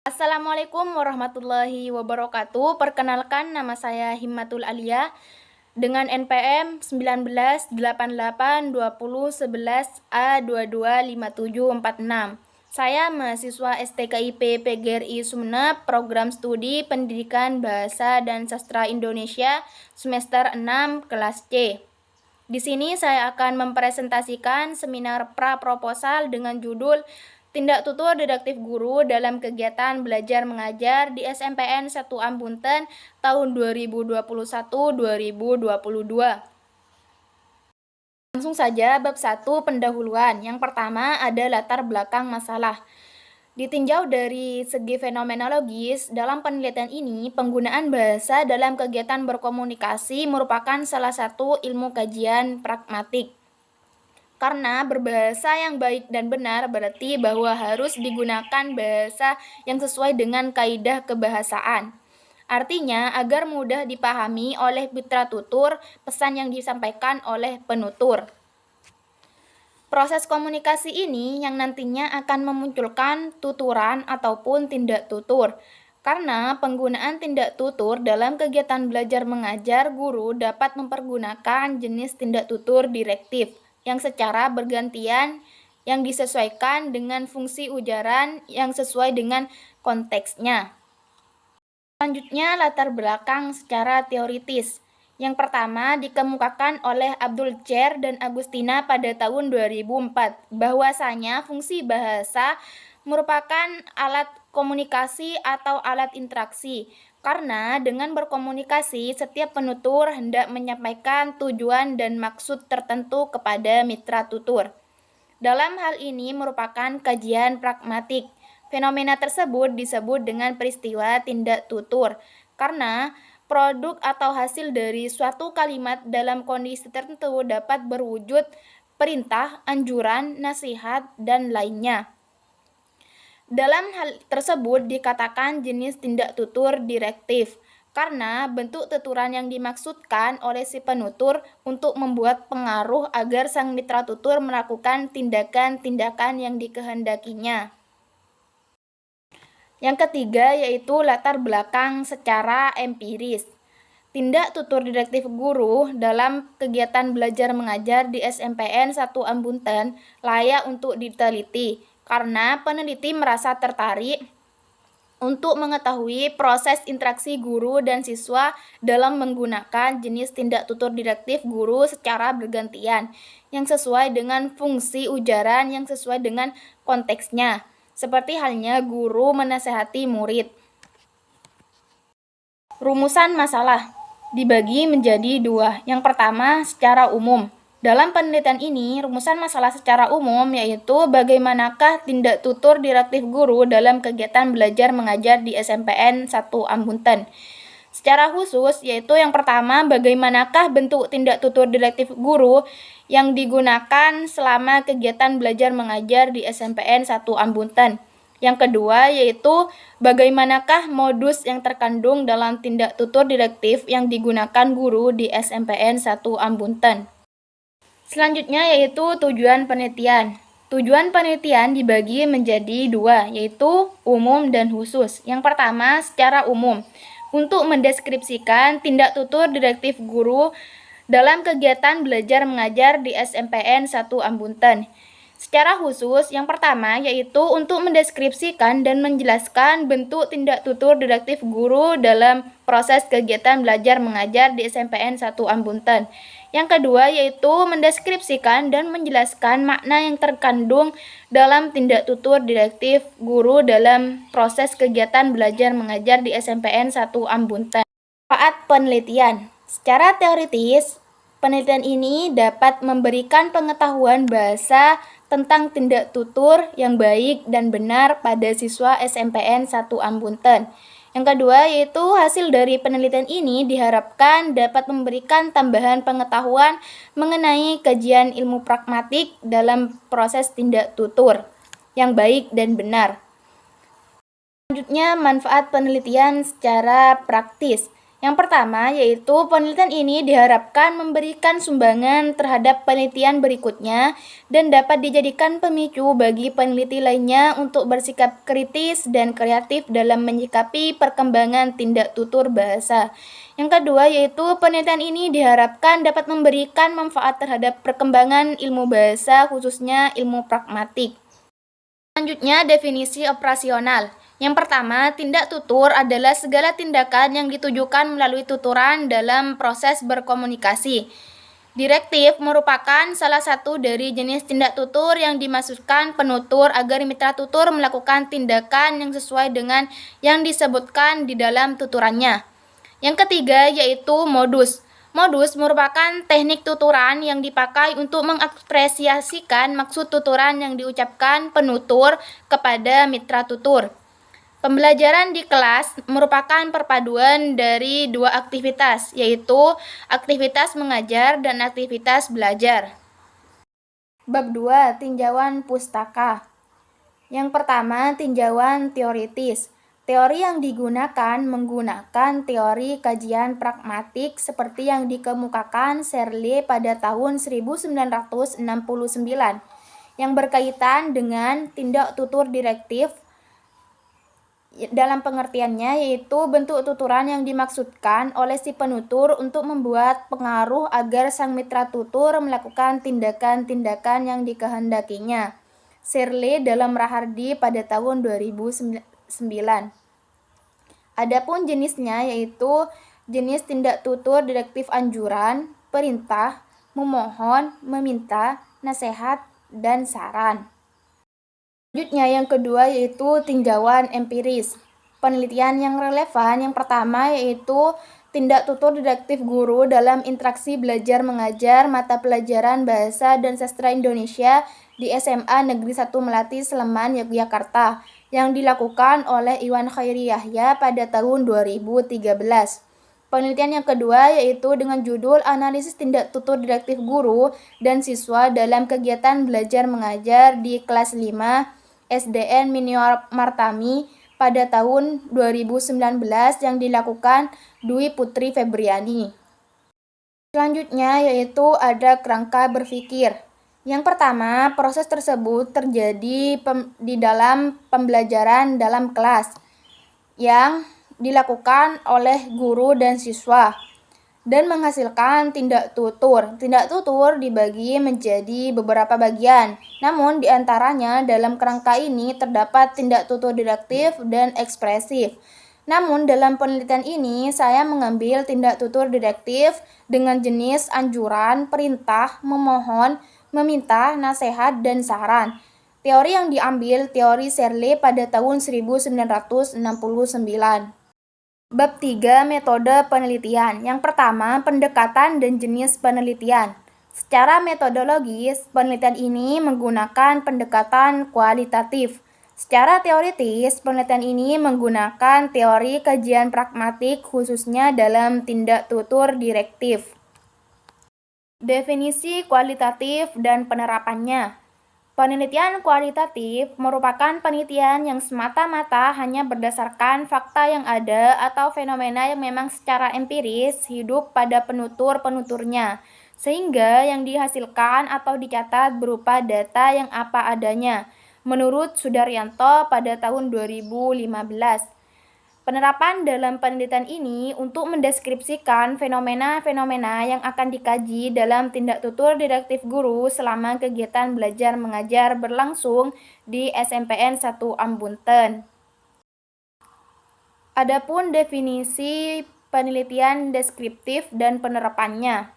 Assalamualaikum warahmatullahi wabarakatuh. Perkenalkan, nama saya Himmatul Aliyah dengan NPM 19882011A225746. Saya mahasiswa STKIP PGRI Sumeneb, Program Studi Pendidikan Bahasa dan Sastra Indonesia semester 6 kelas C. Di sini saya akan mempresentasikan seminar pra-proposal dengan judul Tindak Tutur Didaktif Guru dalam Kegiatan Belajar Mengajar di SMPN 1 Ambunten tahun 2021-2022. Langsung saja bab 1 pendahuluan. Yang pertama ada latar belakang masalah. Ditinjau dari segi fenomenologis, dalam penelitian ini penggunaan bahasa dalam kegiatan berkomunikasi merupakan salah satu ilmu kajian pragmatik. Karena berbahasa yang baik dan benar berarti bahwa harus digunakan bahasa yang sesuai dengan kaidah kebahasaan. Artinya, agar mudah dipahami oleh mitra tutur pesan yang disampaikan oleh penutur. Proses komunikasi ini yang nantinya akan memunculkan tuturan ataupun tindak tutur. Karena penggunaan tindak tutur dalam kegiatan belajar mengajar, guru dapat mempergunakan jenis tindak tutur direktif yang secara bergantian yang disesuaikan dengan fungsi ujaran yang sesuai dengan konteksnya. Selanjutnya, latar belakang secara teoritis. Yang pertama dikemukakan oleh Abdul Chair dan Agustina pada tahun 2004, bahwasanya fungsi bahasa merupakan alat komunikasi atau alat interaksi. Karena dengan berkomunikasi, setiap penutur hendak menyampaikan tujuan dan maksud tertentu kepada mitra tutur. Dalam hal ini merupakan kajian pragmatik. Fenomena tersebut disebut dengan peristiwa tindak tutur, karena produk atau hasil dari suatu kalimat dalam kondisi tertentu dapat berwujud perintah, anjuran, nasihat, dan lainnya. Dalam hal tersebut dikatakan jenis tindak tutur direktif, karena bentuk tuturan yang dimaksudkan oleh si penutur untuk membuat pengaruh agar sang mitra tutur melakukan tindakan-tindakan yang dikehendakinya. Yang ketiga yaitu latar belakang secara empiris. Tindak tutur direktif guru dalam kegiatan belajar mengajar di SMPN 1 Ambunten layak untuk diteliti, karena peneliti merasa tertarik untuk mengetahui proses interaksi guru dan siswa dalam menggunakan jenis tindak tutur direktif guru secara bergantian, yang sesuai dengan fungsi ujaran yang sesuai dengan konteksnya, seperti halnya guru menasehati murid. Rumusan masalah dibagi menjadi dua. Yang pertama, secara umum. Dalam penelitian ini, rumusan masalah secara umum yaitu bagaimanakah tindak tutur direktif guru dalam kegiatan belajar mengajar di SMPN 1 Ambunten. Secara khusus, yaitu yang pertama, bagaimanakah bentuk tindak tutur direktif guru yang digunakan selama kegiatan belajar mengajar di SMPN 1 Ambunten. Yang kedua yaitu bagaimanakah modus yang terkandung dalam tindak tutur direktif yang digunakan guru di SMPN 1 Ambunten. Selanjutnya yaitu tujuan penelitian. Tujuan penelitian dibagi menjadi dua, yaitu umum dan khusus. Yang pertama secara umum, untuk mendeskripsikan tindak tutur direktif guru dalam kegiatan belajar mengajar di SMPN 1 Ambunten. Secara khusus, yang pertama yaitu untuk mendeskripsikan dan menjelaskan bentuk tindak tutur direktif guru dalam proses kegiatan belajar mengajar di SMPN 1 Ambunten. Yang kedua yaitu mendeskripsikan dan menjelaskan makna yang terkandung dalam tindak tutur direktif guru dalam proses kegiatan belajar mengajar di SMPN 1 Ambunten. Manfaat penelitian. Secara teoritis, penelitian ini dapat memberikan pengetahuan bahasa tentang tindak tutur yang baik dan benar pada siswa SMPN 1 Ambunten. Yang kedua yaitu hasil dari penelitian ini diharapkan dapat memberikan tambahan pengetahuan mengenai kajian ilmu pragmatik dalam proses tindak tutur yang baik dan benar. Selanjutnya, manfaat penelitian secara praktis. Yang pertama yaitu penelitian ini diharapkan memberikan sumbangan terhadap penelitian berikutnya dan dapat dijadikan pemicu bagi peneliti lainnya untuk bersikap kritis dan kreatif dalam menyikapi perkembangan tindak tutur bahasa. Yang kedua yaitu penelitian ini diharapkan dapat memberikan manfaat terhadap perkembangan ilmu bahasa khususnya ilmu pragmatik. Selanjutnya, definisi operasional. Yang pertama, tindak tutur adalah segala tindakan yang ditujukan melalui tuturan dalam proses berkomunikasi. Direktif merupakan salah satu dari jenis tindak tutur yang dimaksudkan penutur agar mitra tutur melakukan tindakan yang sesuai dengan yang disebutkan di dalam tuturannya. Yang ketiga yaitu modus. Modus merupakan teknik tuturan yang dipakai untuk mengapresiasikan maksud tuturan yang diucapkan penutur kepada mitra tutur. Pembelajaran di kelas merupakan perpaduan dari dua aktivitas, yaitu aktivitas mengajar dan aktivitas belajar. Bab 2. Tinjauan pustaka. Yang pertama, tinjauan teoritis. Teori yang digunakan menggunakan teori kajian pragmatik seperti yang dikemukakan Searle pada tahun 1969 yang berkaitan dengan tindak tutur direktif. Dalam pengertiannya yaitu bentuk tuturan yang dimaksudkan oleh si penutur untuk membuat pengaruh agar sang mitra tutur melakukan tindakan-tindakan yang dikehendakinya. Searle dalam Rahardi pada tahun 2009. Adapun jenisnya yaitu jenis tindak tutur direktif anjuran, perintah, memohon, meminta, nasihat, dan saran. Selanjutnya yang kedua yaitu tinjauan empiris. Penelitian yang relevan yang pertama yaitu tindak tutur direktif guru dalam interaksi belajar mengajar mata pelajaran Bahasa dan Sastra Indonesia di SMA Negeri 1 Melati Sleman, Yogyakarta yang dilakukan oleh Iwan Khairi Yahya pada tahun 2013. Penelitian yang kedua yaitu dengan judul Analisis Tindak Tutur Direktif Guru dan Siswa dalam Kegiatan Belajar Mengajar di Kelas 5 SDN Minior Martami pada tahun 2019 yang dilakukan Dwi Putri Febriani. Selanjutnya yaitu ada kerangka berpikir. Yang pertama, proses tersebut terjadi di dalam pembelajaran dalam kelas yang dilakukan oleh guru dan siswa dan menghasilkan tindak tutur. Tindak tutur dibagi menjadi beberapa bagian, namun diantaranya dalam kerangka ini terdapat tindak tutur direktif dan ekspresif. Namun dalam penelitian ini saya mengambil tindak tutur direktif dengan jenis anjuran, perintah, memohon, meminta, nasihat, dan saran. Teori yang diambil teori Searle pada tahun 1969. Bab 3. Metode penelitian. Yang pertama, pendekatan dan jenis penelitian. Secara metodologis, penelitian ini menggunakan pendekatan kualitatif. Secara teoritis, penelitian ini menggunakan teori kajian pragmatik khususnya dalam tindak tutur direktif. Definisi kualitatif dan penerapannya. Penelitian kualitatif merupakan penelitian yang semata-mata hanya berdasarkan fakta yang ada atau fenomena yang memang secara empiris hidup pada penutur-penuturnya, sehingga yang dihasilkan atau dicatat berupa data yang apa adanya, menurut Sudaryanto pada tahun 2015. Penerapan dalam penelitian ini untuk mendeskripsikan fenomena-fenomena yang akan dikaji dalam tindak tutur direktif guru selama kegiatan belajar mengajar berlangsung di SMPN 1 Ambunten. Adapun definisi penelitian deskriptif dan penerapannya.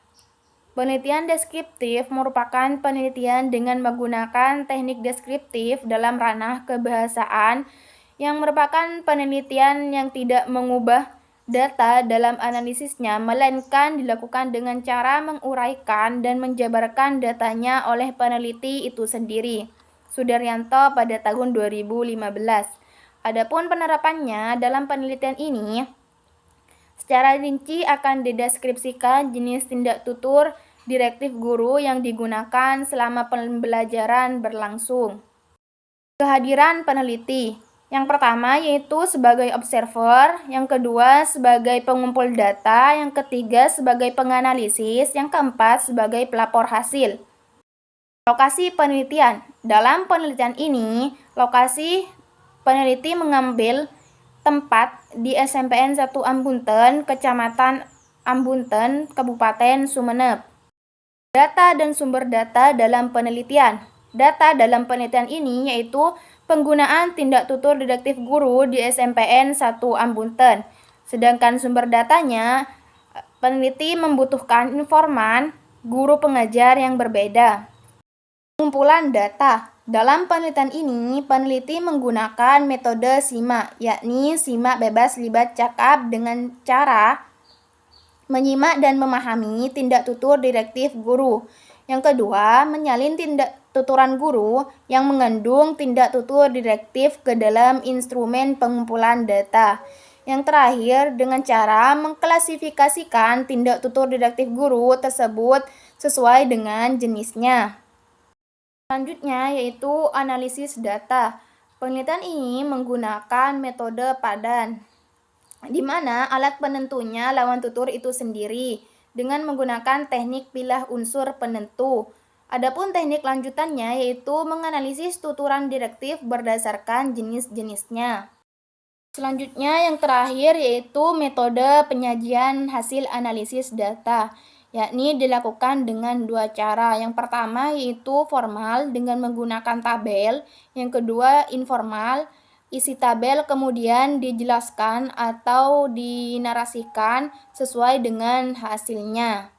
Penelitian deskriptif merupakan penelitian dengan menggunakan teknik deskriptif dalam ranah kebahasaan yang merupakan penelitian yang tidak mengubah data dalam analisisnya, melainkan dilakukan dengan cara menguraikan dan menjabarkan datanya oleh peneliti itu sendiri. Sudaryanto pada tahun 2015. Adapun penerapannya dalam penelitian ini, secara rinci akan dideskripsikan jenis tindak tutur direktif guru yang digunakan selama pembelajaran berlangsung. Kehadiran peneliti. Yang pertama yaitu sebagai observer, yang kedua sebagai pengumpul data, yang ketiga sebagai penganalisis, yang keempat sebagai pelapor hasil. Lokasi penelitian. Dalam penelitian ini, lokasi peneliti mengambil tempat di SMPN 1 Ambunten, Kecamatan Ambunten, Kabupaten Sumeneb. Data dan sumber data dalam penelitian. Data dalam penelitian ini yaitu penggunaan tindak tutur didaktif guru di SMPN 1 Ambunten. Sedangkan sumber datanya, peneliti membutuhkan informan guru pengajar yang berbeda. Pengumpulan data. Dalam penelitian ini, peneliti menggunakan metode SIMA, yakni simak, bebas, libat, cakap dengan cara menyimak dan memahami tindak tutur direktif guru. Yang kedua, menyalin tindak tuturan guru yang mengandung tindak tutur direktif ke dalam instrumen pengumpulan data. Yang terakhir, dengan cara mengklasifikasikan tindak tutur direktif guru tersebut sesuai dengan jenisnya. Selanjutnya yaitu analisis data. Penelitian ini menggunakan metode padan, di mana alat penentunya lawan tutur itu sendiri dengan menggunakan teknik pilah unsur penentu. Adapun teknik lanjutannya yaitu menganalisis tuturan direktif berdasarkan jenis-jenisnya. Selanjutnya yang terakhir yaitu metode penyajian hasil analisis data, yakni dilakukan dengan dua cara. Yang pertama yaitu formal dengan menggunakan tabel, yang kedua informal. Isi tabel kemudian dijelaskan atau dinarasikan sesuai dengan hasilnya.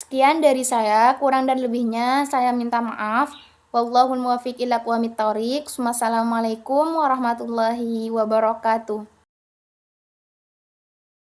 Sekian dari saya, kurang dan lebihnya saya minta maaf. Wallahul muwaffiq ila aqwamit thoriq. Wassalamualaikum warahmatullahi wabarakatuh.